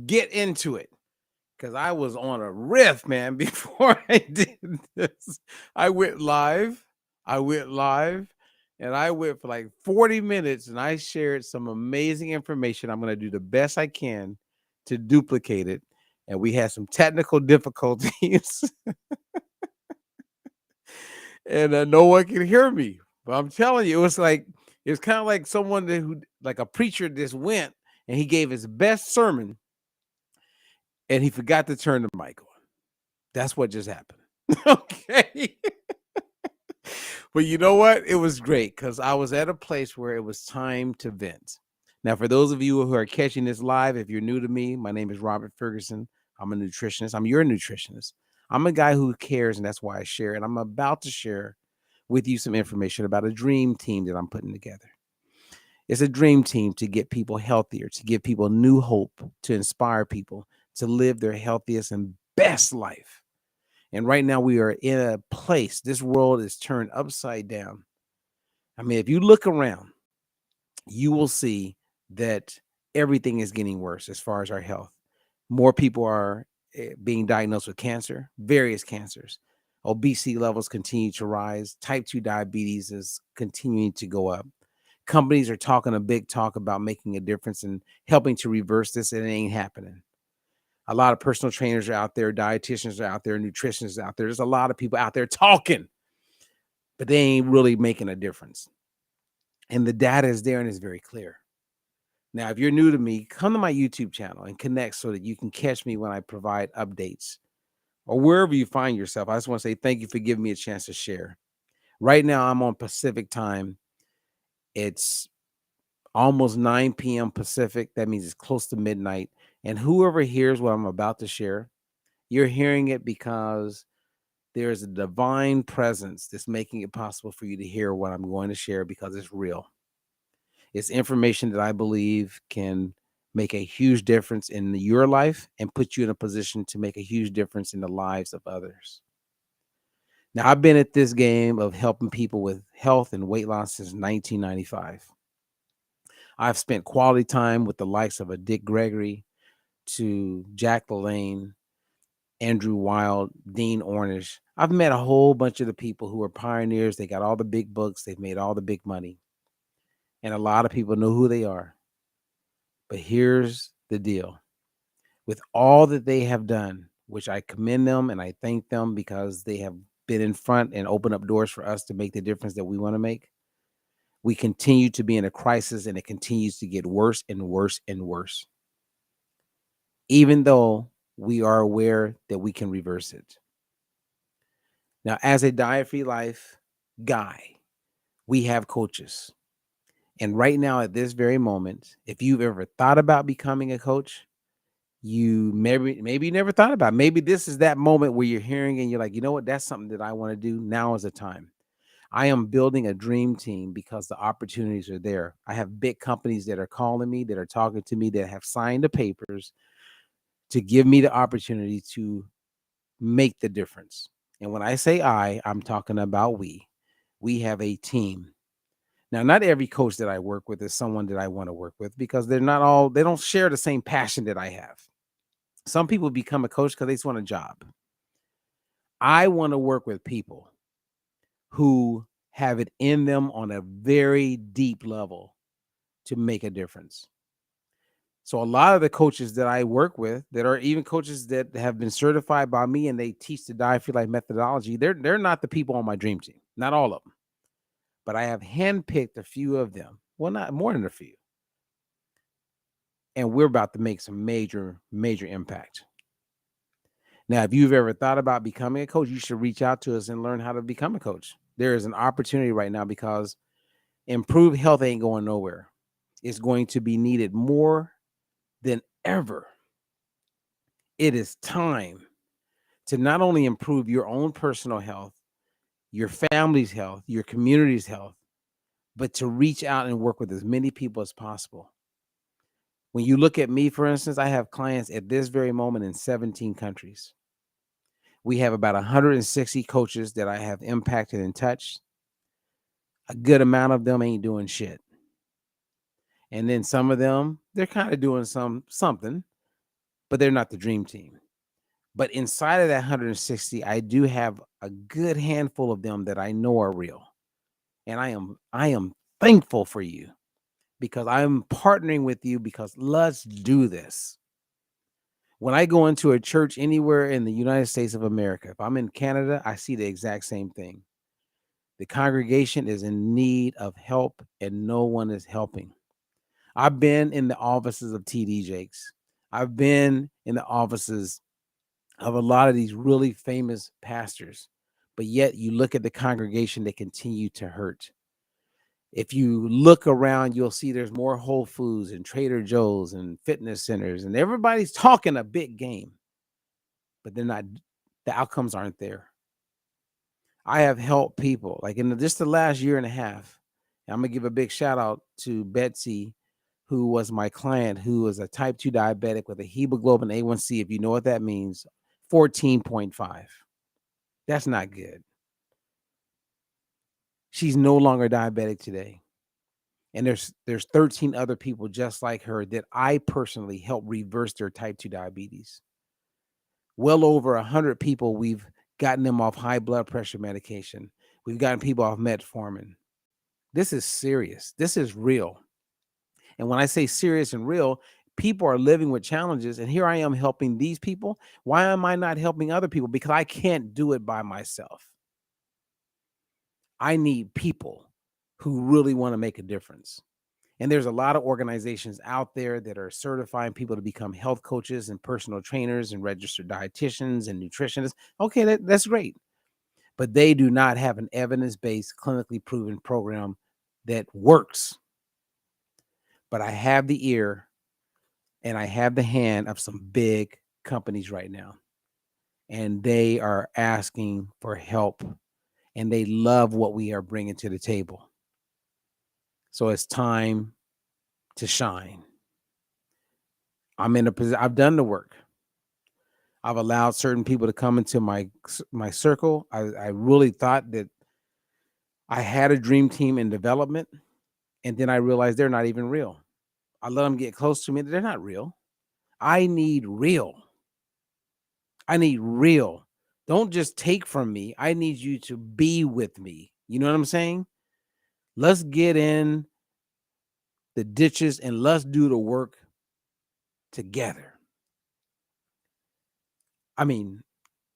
get into it because I was on a riff, man, before I did this. I went live. I went live and I went for like 40 minutes and I shared some amazing information. I'm going to do the best I can to duplicate it. And we had some technical difficulties and no one could hear me. But I'm telling you, it was kind of like someone who, like a preacher, just went and he gave his best sermon and he forgot to turn the mic on. That's what just happened. Okay. But you know what? It was great because I was at a place where it was time to vent. Now, for those of you who are catching this live, if you're new to me, my name is Robert Ferguson. I'm a nutritionist. I'm your nutritionist. I'm a guy who cares, and that's why I share. And I'm about to share with you some information about a dream team that I'm putting together. It's a dream team to get people healthier, to give people new hope, to inspire people to live their healthiest and best life. And right now we are in a place, this world is turned upside down. I mean, if you look around, you will see that everything is getting worse as far as our health. More people are being diagnosed with cancer, various cancers. Obesity levels continue to rise. Type 2 diabetes is continuing to go up. Companies are talking a big talk about making a difference and helping to reverse this, and it ain't happening. A lot of personal trainers are out there, dietitians are out there, nutritionists are out there. There's a lot of people out there talking, but they ain't really making a difference. And the data is there and it's very clear. Now, if you're new to me, come to my YouTube channel and connect so that you can catch me when I provide updates or wherever you find yourself. I just want to say thank you for giving me a chance to share. Right now, I'm on Pacific time. It's almost 9 p.m. Pacific. That means it's close to midnight. And whoever hears what I'm about to share, you're hearing it because there is a divine presence that's making it possible for you to hear what I'm going to share because it's real. It's information that I believe can make a huge difference in your life and put you in a position to make a huge difference in the lives of others. Now, I've been at this game of helping people with health and weight loss since 1995. I've spent quality time with the likes of a Dick Gregory to Jack LaLanne, Andrew Wild, Dean Ornish. I've met a whole bunch of the people who are pioneers. They got all the big books. They've made all the big money. And a lot of people know who they are. But here's the deal. With all that they have done, which I commend them and I thank them because they have been in front and opened up doors for us to make the difference that we want to make, we continue to be in a crisis and it continues to get worse and worse and worse, even though we are aware that we can reverse it. Now, as a diet-free life guy, we have coaches. And right now, at this very moment, if you've ever thought about becoming a coach, you maybe you never thought about it. Maybe this is that moment where you're hearing and you're like, you know what, that's something that I want to do. Now is the time. I am building a dream team because the opportunities are there. I have big companies that are calling me, that are talking to me, that have signed the papers to give me the opportunity to make the difference. And when I say I'm talking about we. We have a team. Now, not every coach that I work with is someone that I want to work with because they don't share the same passion that I have. Some people become a coach because they just want a job. I want to work with people who have it in them on a very deep level to make a difference. So a lot of the coaches that I work with that are even coaches that have been certified by me and they teach the Diet Free Life methodology, they're not the people on my dream team. Not all of them. But I have handpicked a few of them. Well, not more than a few. And we're about to make some major, major impact. Now, if you've ever thought about becoming a coach, you should reach out to us and learn how to become a coach. There is an opportunity right now because improved health ain't going nowhere. It's going to be needed more than ever. It is time to not only improve your own personal health, your family's health, your community's health, but to reach out and work with as many people as possible. When you look at me, for instance, I have clients at this very moment in 17 countries. We have about 160 coaches that I have impacted and touched. A good amount of them ain't doing shit. And then some of them, they're kind of doing something. but they're not the dream team. But inside of that 160, I do have a good handful of them that I know are real. And I am thankful for you because I'm partnering with you because let's do this. When I go into a church anywhere in the United States of America, if I'm in Canada, I see the exact same thing. The congregation is in need of help and no one is helping. I've been in the offices of TD Jakes. I've been in the offices of a lot of these really famous pastors, but yet you look at the congregation, they continue to hurt. If you look around, you'll see there's more Whole Foods and Trader Joe's and fitness centers, and everybody's talking a big game, but they're not, the outcomes aren't there. I have helped people like in just the last year and a half. I'm gonna give a big shout out to Betsy, who was my client, who was a type 2 diabetic with a hemoglobin A1C. If you know what that means, 14.5. That's not good. She's no longer diabetic today. And there's 13 other people just like her that I personally helped reverse their type 2 diabetes. Well over 100 people, we've gotten them off high blood pressure medication. We've gotten people off metformin. This is serious. This is real. And when I say serious and real, people are living with challenges. And here I am helping these people. Why am I not helping other people? Because I can't do it by myself. I need people who really want to make a difference. And there's a lot of organizations out there that are certifying people to become health coaches and personal trainers and registered dietitians and nutritionists. Okay, that's great. But they do not have an evidence-based, clinically proven program that works. But I have the ear and I have the hand of some big companies right now. And they are asking for help. And they love what we are bringing to the table. So it's time to shine. I'm in a position, I've done the work. I've allowed certain people to come into my circle. I really thought that I had a dream team in development, and then I realized they're not even real. I let them get close to me. They're not real. I need real. I need real. Don't just take from me. I need you to be with me. You know what I'm saying? Let's get in the ditches and let's do the work together. I mean,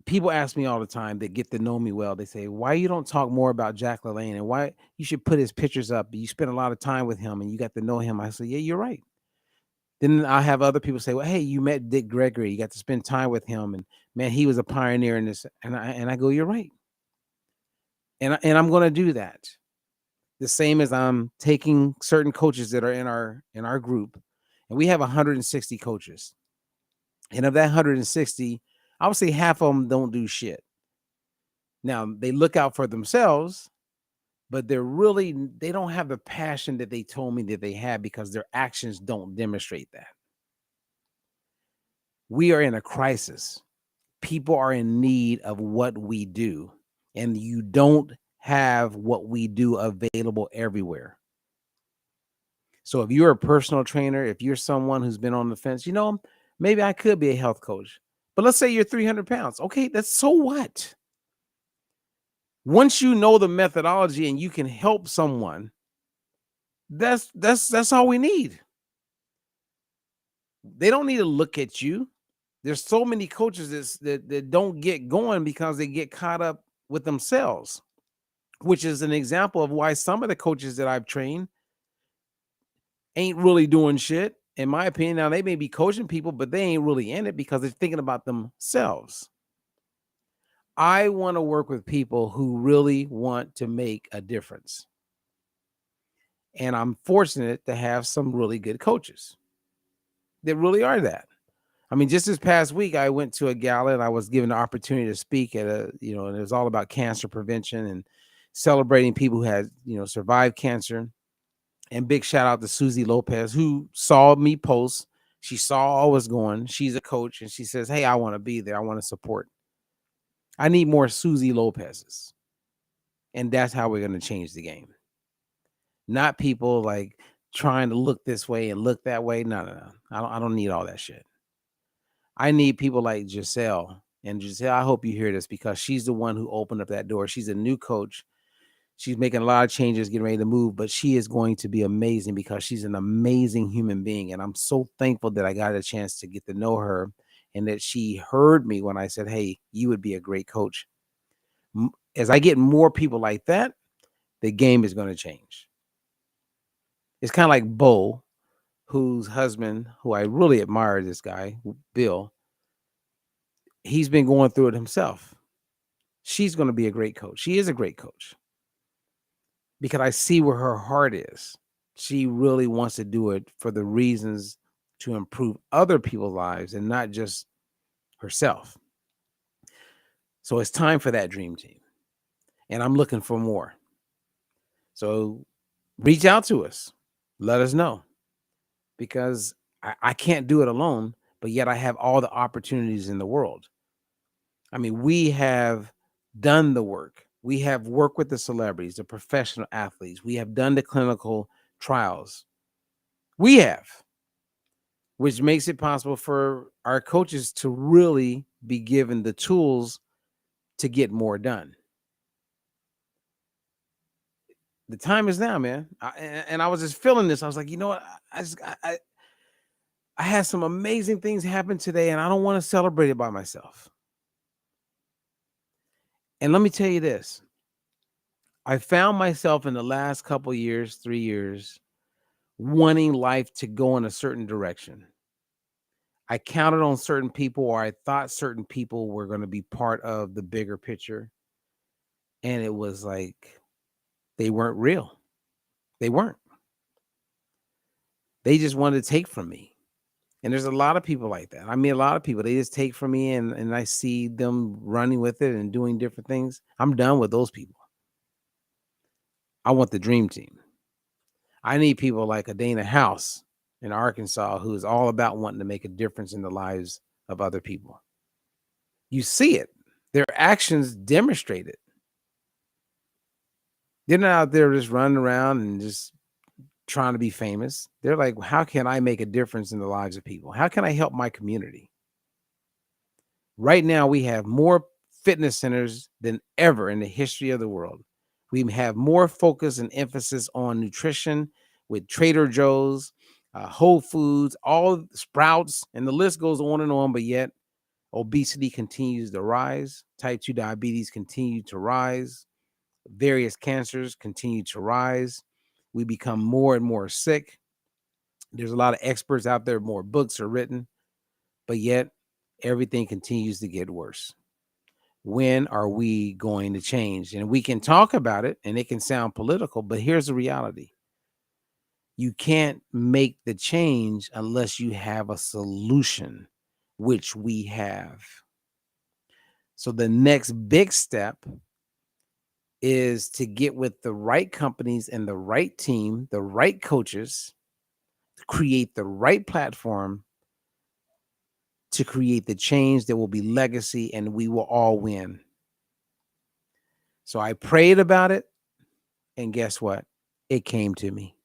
people ask me all the time that get to know me well. They say, why you don't talk more about Jack LaLanne and why you should put his pictures up. You spend a lot of time with him and you got to know him. I say, yeah, you're right. Then I have other people say, well, hey, you met Dick Gregory. You got to spend time with him. And man, he was a pioneer in this. And I go, you're right. And I'm going to do that. The same as I'm taking certain coaches that are in our group. And we have 160 coaches. And of that 160, I would say half of them don't do shit. Now, they look out for themselves, but they don't have the passion that they told me that they had because their actions don't demonstrate that. We are in a crisis. People are in need of what we do, and you don't have what we do available everywhere. So if you're a personal trainer, if you're someone who's been on the fence, maybe I could be a health coach. But let's say you're 300 pounds. Okay, that's so what? Once you know the methodology and you can help someone, that's all we need. They don't need to look at you. There's so many coaches that don't get going because they get caught up with themselves, which is an example of why some of the coaches that I've trained ain't really doing shit. In my opinion, now they may be coaching people, but they ain't really in it because they're thinking about themselves. I want to work with people who really want to make a difference. And I'm fortunate to have some really good coaches that really are that. I mean, just this past week, I went to a gala and I was given the opportunity to speak at and it was all about cancer prevention and celebrating people who had, survived cancer. And big shout out to Susie Lopez, who saw me post. She saw all I was going. She's a coach and she says, hey, I want to be there. I want to support. I need more Susie Lopez's. And that's how we're going to change the game. Not people like trying to look this way and look that way. No. I don't need all that shit. I need people like Giselle. And Giselle, I hope you hear this because she's the one who opened up that door. She's a new coach. She's making a lot of changes, getting ready to move, but she is going to be amazing because she's an amazing human being. And I'm so thankful that I got a chance to get to know her and that she heard me when I said, hey, you would be a great coach. As I get more people like that, the game is going to change. It's kind of like Bo, whose husband, who I really admire, this guy, Bill, he's been going through it himself. She's going to be a great coach. She is a great coach because I see where her heart is. She really wants to do it for the reasons to improve other people's lives and not just herself. So it's time for that dream team. And I'm looking for more. So reach out to us. Let us know. Because I can't do it alone, but yet I have all the opportunities in the world. I mean, we have done the work. We have worked with the celebrities, the professional athletes. We have done the clinical trials. We have, which makes it possible for our coaches to really be given the tools to get more done. The time is now, man. And I was just feeling this. I was like, you know what? I had some amazing things happen today, and I don't want to celebrate it by myself. And let me tell you this. I found myself in the last couple years, 3 years, wanting life to go in a certain direction. I counted on certain people, or I thought certain people were going to be part of the bigger picture. And it was like they weren't real. They weren't. They just wanted to take from me. And there's a lot of people like that. I mean, a lot of people, they just take from me and I see them running with it and doing different things. I'm done with those people. I want the dream team. I need people like Adana House in Arkansas who is all about wanting to make a difference in the lives of other people. You see it. Their actions demonstrate it. They're not out there just running around and just trying to be famous. They're like, how can I make a difference in the lives of people? How can I help my community? Right now, we have more fitness centers than ever in the history of the world. We have more focus and emphasis on nutrition with Trader Joe's, Whole Foods, all Sprouts, and the list goes on and on. But yet, obesity continues to rise. Type 2 diabetes continues to rise. Various cancers continue to rise. We become more and more sick. There's a lot of experts out there, more books are written, but yet everything continues to get worse. When are we going to change? And we can talk about it and it can sound political, but here's the reality. You can't make the change unless you have a solution, which we have. So the next big step is to get with the right companies and the right team, the right coaches, create the right platform to create the change that will be legacy and we will all win. So I prayed about it, and guess what? It came to me.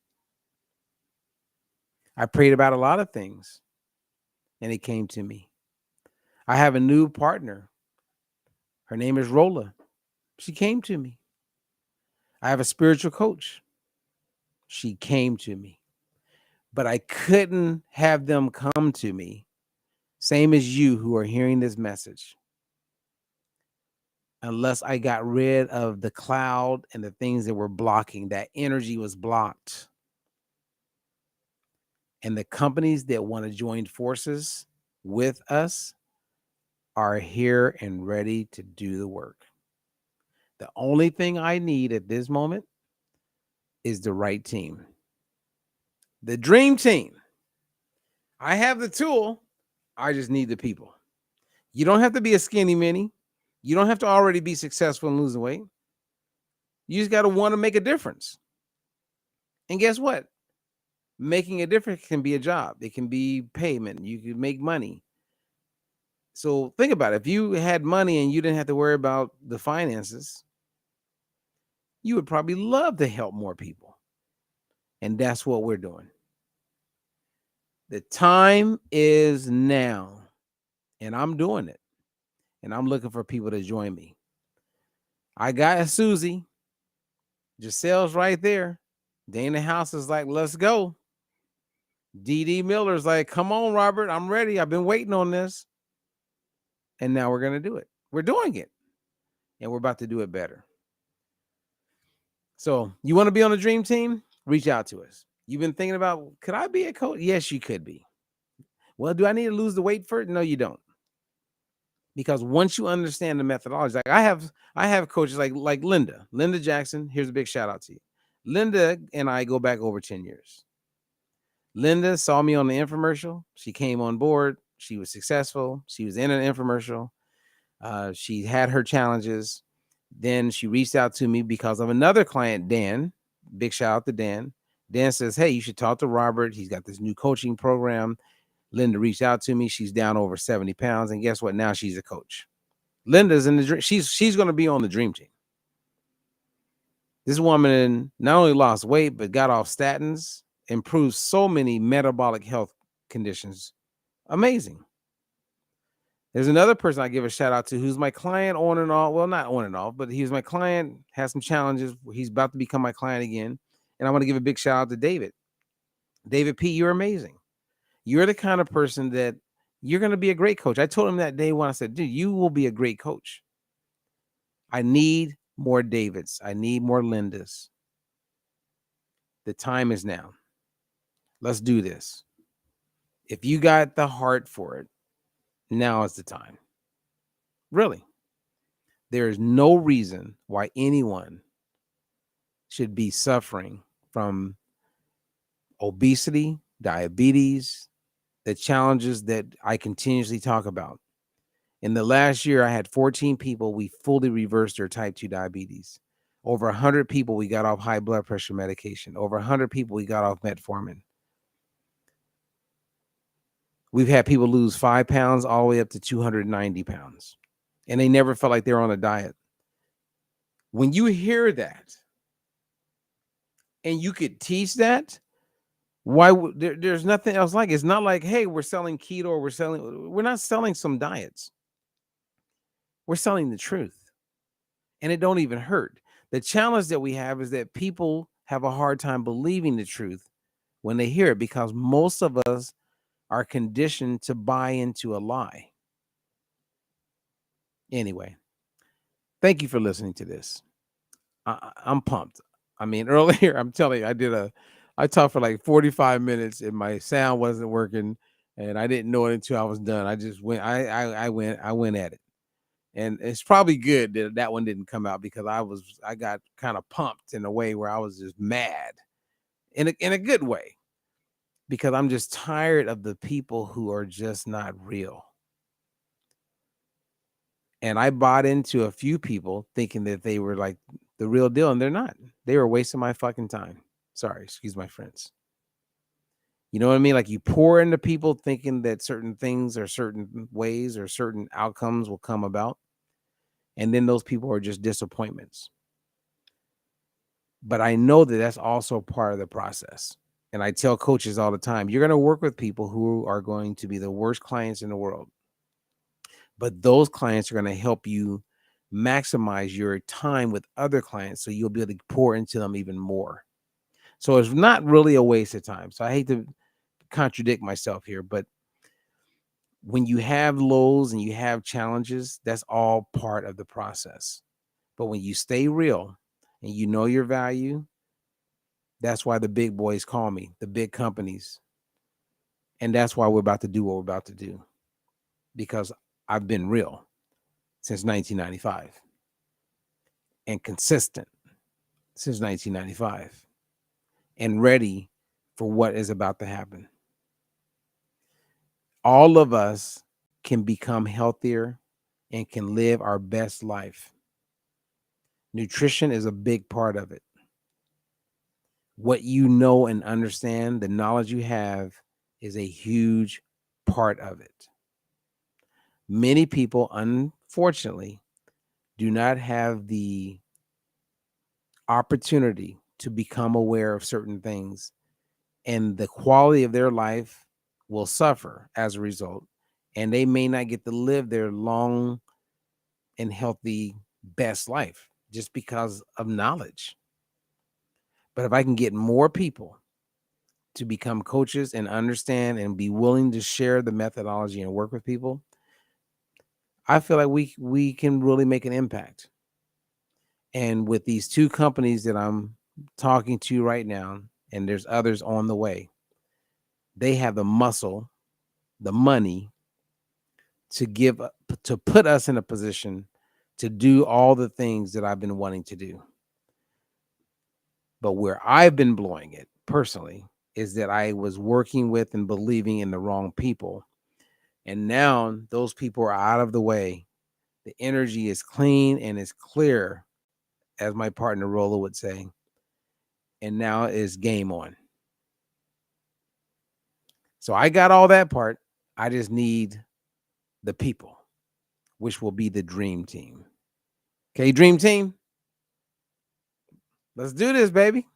I prayed about a lot of things, and it came to me. I have a new partner. Her name is Rolla. She came to me. I have a spiritual coach. She came to me. But I couldn't have them come to me, same as you who are hearing this message, unless I got rid of the cloud and the things that were blocking. That energy was blocked. And the companies that want to join forces with us are here and ready to do the work. The only thing I need at this moment is the right team. The dream team. I have the tool. I just need the people. You don't have to be a skinny mini. You don't have to already be successful in losing weight. You just got to want to make a difference. And guess what? Making a difference can be a job. It can be payment. You can make money. So think about it. If you had money and you didn't have to worry about the finances, you would probably love to help more people. And that's what we're doing. The time is now. and I'm doing it. And I'm looking for people to join me. I got Susie. Giselle's right there. Dana House is like, let's go. D.D. Miller's like, come on, Robert. I'm ready. I've been waiting on this. And now we're going to do it. We're doing it. And we're about to do it better. So you want to be on the dream team? Reach out to us. You've been thinking about, could I be a coach? Yes, you could be. Well, do I need to lose the weight for it? No, you don't. Because once you understand the methodology, like I have coaches like Linda Jackson. Here's a big shout out to you. Linda and I go back over 10 years. Linda saw me on the infomercial. She came on board. She was successful. She was in an infomercial. She had her challenges. Then she reached out to me because of another client, Dan. Big shout out to Dan. Dan says, hey, you should talk to Robert. He's got this new coaching program. Linda reached out to me. She's down over 70 pounds. And guess what? Now she's a coach. Linda's in the dream. She's going to be on the dream team. This woman not only lost weight, but got off statins, improved so many metabolic health conditions. Amazing. There's another person I give a shout out to who's my client on and off. Well, not on and off, but he's my client, has some challenges. He's about to become my client again. And I want to give a big shout out to David. David P., you're amazing. You're the kind of person that you're going to be a great coach. I told him that day when I said, dude, you will be a great coach. I need more Davids. I need more Lindas. The time is now. Let's do this. If you got the heart for it, now is the time. Really. There is no reason why anyone should be suffering from obesity, diabetes, the challenges that I continuously talk about. In the last year, I had 14 people. We fully reversed their type 2 diabetes. Over 100 people, we got off high blood pressure medication. Over 100 people, we got off metformin. We've had people lose 5 pounds all the way up to 290 pounds. And they never felt like they were on a diet. When you hear that, and you could teach that, why would there's nothing else like it. It's not like, hey, we're selling keto or we're not selling some diets. We're selling the truth. And it don't even hurt. The challenge that we have is that people have a hard time believing the truth when they hear it because most of us are conditioned to buy into a lie. Anyway, thank you for listening to this. I'm pumped. I mean, earlier, I'm telling you, I talked for like 45 minutes and my sound wasn't working and I didn't know it until I was done. I just went, I went at it. And it's probably good that that one didn't come out because I got kind of pumped in a way where I was just mad in a good way because I'm just tired of the people who are just not real. And I bought into a few people thinking that they were like the real deal, and they're not. They were wasting my fucking time. Sorry, excuse my friends. You know what I mean? Like you pour into people thinking that certain things or certain ways or certain outcomes will come about. And then those people are just disappointments. But I know that that's also part of the process. And I tell coaches all the time, you're going to work with people who are going to be the worst clients in the world. But those clients are going to help you maximize your time with other clients so you'll be able to pour into them even more. So it's not really a waste of time. So I hate to contradict myself here, but when you have lows and you have challenges, that's all part of the process. But when you stay real and you know your value, that's why the big boys call me, the big companies. And that's why we're about to do what we're about to do. Because I've been real since 1995 and consistent since 1995 and ready for what is about to happen. All of us can become healthier and can live our best life. Nutrition is a big part of it. What you know and understand, the knowledge you have is a huge part of it. Many people, unfortunately, do not have the opportunity to become aware of certain things, and the quality of their life will suffer as a result. and they may not get to live their long and healthy best life just because of knowledge. But if I can get more people to become coaches and understand and be willing to share the methodology and work with people, I feel like we can really make an impact. And with these two companies that I'm talking to right now, and there's others on the way, they have the muscle, the money to put us in a position to do all the things that I've been wanting to do. But where I've been blowing it personally is that I was working with and believing in the wrong people. And now those people are out of the way. The energy is clean and it's clear, as my partner Rolla would say. And now is game on. So I got all that part. I just need the people, which will be the dream team. Okay, dream team. Let's do this, baby.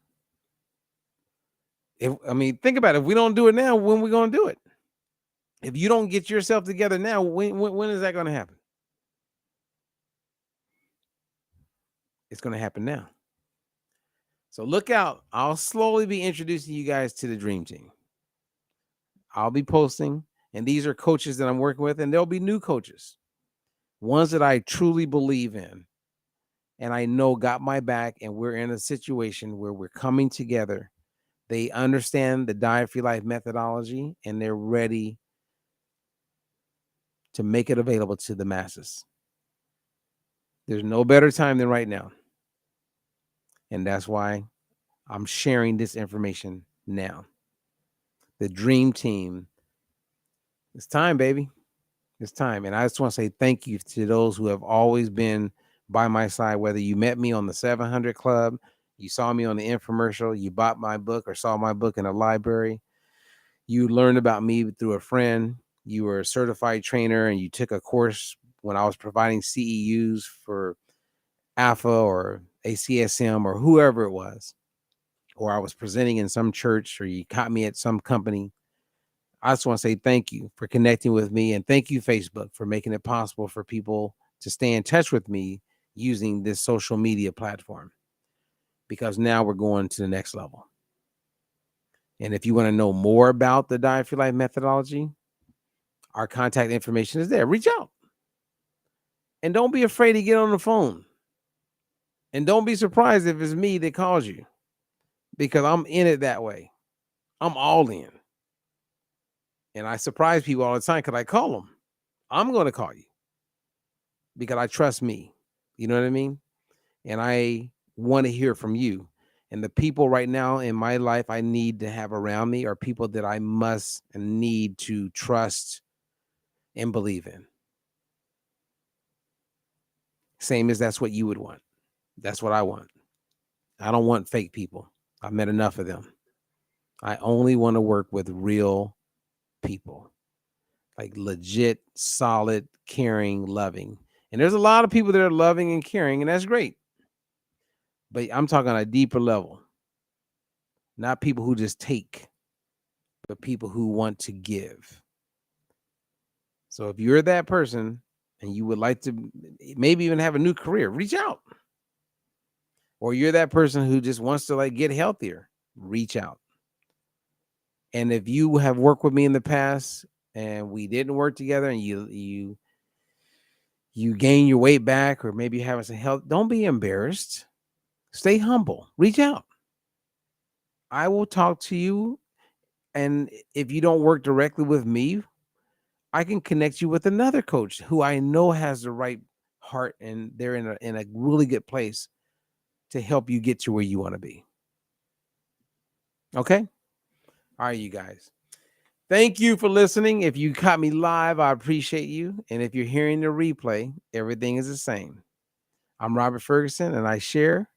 Think about it. If we don't do it now, when are we going to do it? If you don't get yourself together now, when is that going to happen? It's going to happen now. So look out. I'll slowly be introducing you guys to the dream team. I'll be posting, and these are coaches that I'm working with, and there'll be new coaches, ones that I truly believe in, and I know got my back, and we're in a situation where we're coming together. They understand the Diet Free Life methodology, and they're ready to make it available to the masses. There's no better time than right now. And that's why I'm sharing this information now. The dream team. It's time, baby. It's time. And I just want to say thank you to those who have always been by my side, whether you met me on the 700 Club, you saw me on the infomercial, you bought my book or saw my book in a library, you learned about me through a friend, you were a certified trainer and you took a course when I was providing CEUs for AFA or ACSM or whoever it was, or I was presenting in some church, or you caught me at some company. I just want to say thank you for connecting with me, and thank you, Facebook, for making it possible for people to stay in touch with me using this social media platform, because now we're going to the next level. And if you want to know more about the Diet Free Life methodology, our contact information is there. Reach out. And don't be afraid to get on the phone. And don't be surprised if it's me that calls you, because I'm in it that way. I'm all in. And I surprise people all the time because I call them. I'm going to call you because I trust me. You know what I mean? And I want to hear from you. And the people right now in my life I need to have around me are people that I must and need to trust and believe in. Same as that's what you would want. That's what I want. I don't want fake people. I've met enough of them. I only want to work with real people, like legit, solid, caring, loving. And there's a lot of people that are loving and caring, and that's great. But I'm talking on a deeper level. Not people who just take, but people who want to give. So if you're that person and you would like to maybe even have a new career, reach out. Or you're that person who just wants to like get healthier, reach out. And if you have worked with me in the past and we didn't work together and you gain your weight back, or maybe you're having some health, don't be embarrassed. Stay humble. Reach out. I will talk to you. And if you don't work directly with me, I can connect you with another coach who I know has the right heart, and they're in a really good place to help you get to where you want to be. Okay? All right, you guys. Thank you for listening. If you caught me live, I appreciate you. And if you're hearing the replay, everything is the same. I'm Robert Ferguson, and I share